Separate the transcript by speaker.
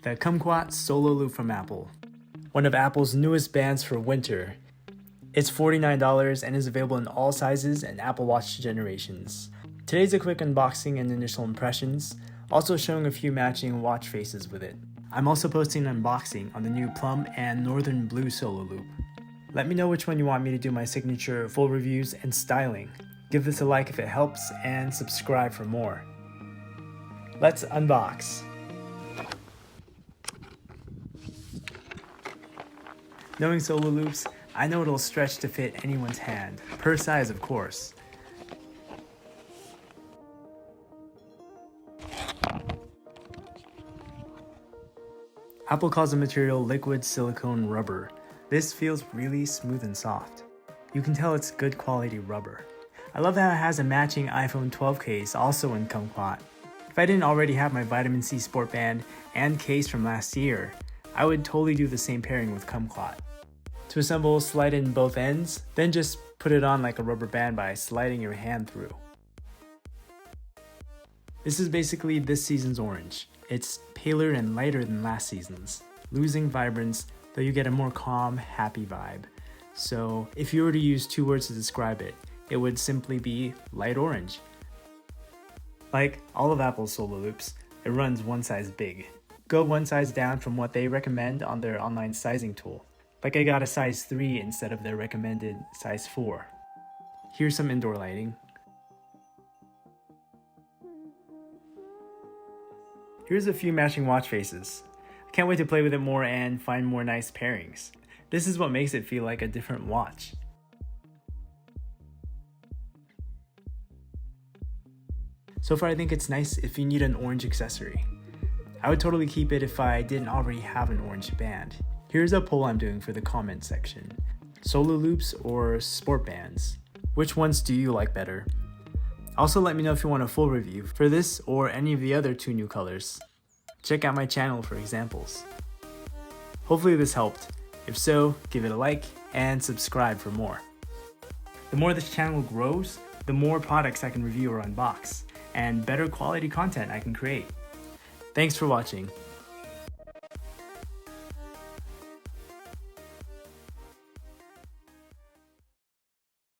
Speaker 1: the Kumquat Solo Loop from Apple, one of Apple's newest bands for winter. It's $49 and is available in all sizes and Apple Watch generations. Today's a quick unboxing and initial impressions, also showing a few matching watch faces with it. I'm also posting an unboxing on the new Plum and Northern Blue Solo Loop. Let me know which one you want me to do my signature full reviews and styling. Give this a like if it helps and subscribe for more. Let's unbox. Knowing Solo Loops, I know it'll stretch to fit anyone's hand, per size of course. Apple calls the material liquid silicone rubber. This feels really smooth and soft. You can tell it's good quality rubber. I love how it has a matching iPhone 12 case also in Kumquat. If I didn't already have my vitamin C sport band and case from last year, I would totally do the same pairing with Kumquat. To assemble, slide in both ends, then just put it on like a rubber band by sliding your hand through. This is basically this season's orange. It's paler and lighter than last season's, losing vibrance, though you get a more calm, happy vibe. So if you were to use two words to describe it, it would simply be light orange. Like all of Apple's Solo Loops, it runs one size big. Go one size down from what they recommend on their online sizing tool. Like I got a size 3 instead of their recommended size 4. Here's some indoor lighting. Here's a few matching watch faces. I can't wait to play with it more and find more nice pairings. This is what makes it feel like a different watch. So far I think it's nice if you need an orange accessory. I would totally keep it if I didn't already have an orange band. Here's a poll I'm doing for the comment section. Solo Loops or sport bands? Which ones do you like better? Also let me know if you want a full review for this or any of the other 2 new colors. Check out my channel for examples. Hopefully this helped. If so, give it a like and subscribe for more. The more this channel grows, the more products I can review or unbox, and better quality content I can create. Thanks for watching.